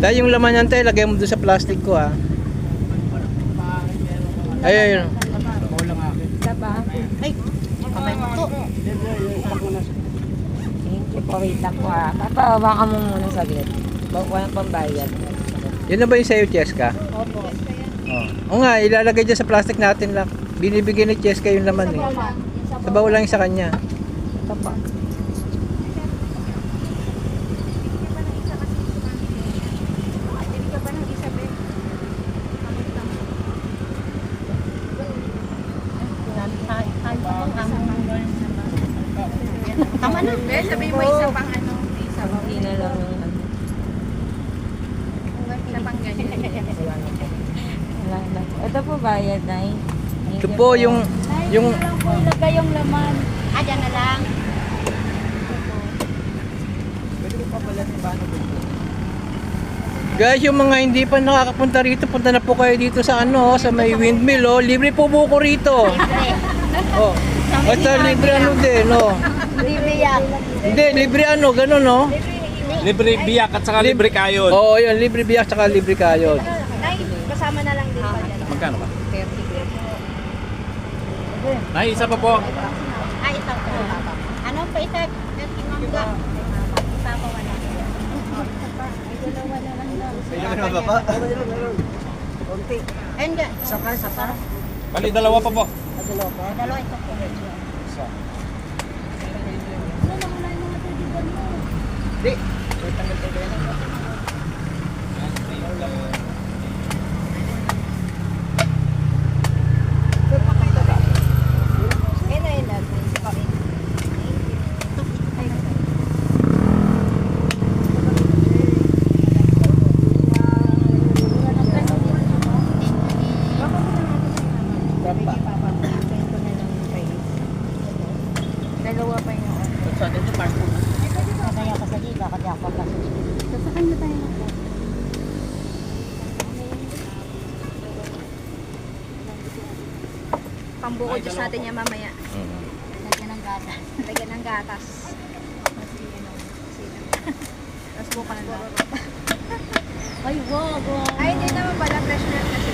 Dahil yung laman yan tayo, lagay mo doon sa plastic ko ha. Ayun. Diba? Ay, kamay mo to. Thank you po, wait lang po ha. Papawakan mo muna saglit. Walang pambayad. Yun na ba yung sa'yo, Cheska? Opo. Oo nga, ilalagay dyan sa plastic natin lang. Binibigyan ni Cheska yung laman eh. Sabaw lang yung sa kanya. Ito po. Tama na. Sabihin mo isa pang ano, isa pang Hindi na lang yung ano. isa pang ganyan. Wala na. Ito po bayad na eh. Ito po yung lang po ilagay yung laman. Ah, dyan na lang. guys, yung mga hindi pa nakakapunta rito, punta na po kayo dito sa ano, sa may windmill oh. Libre po buko rito. Oh. Basta libre ano din, oh. Libre yan. Hindi, libre ano, ganun oh. Libre biyak at saka libre kayod. Oo, yun, libre biyak tsaka libre kayod. Nay, kasama na lang din pa dyan. Magkano ba? 30. Nay, isa pa po. Ay, isa po. Ano pa isa? Mangga. Isa pa wala. Dalawa na lang daw. Ayun nga. Isa pa. Bali, dalawa pa po. Dalawa ito po. Di. Dalawa pa yung kaya ka sa dito, kaya ka pa. Sa kanya tayo na po. Pambuko juice natin yan mamaya. Lagyan ng gatas. Lagyan ng gatas. Tapos buka ng gatas. Ay, wow, wow. Ay, hindi naman pala fresh milk kasi.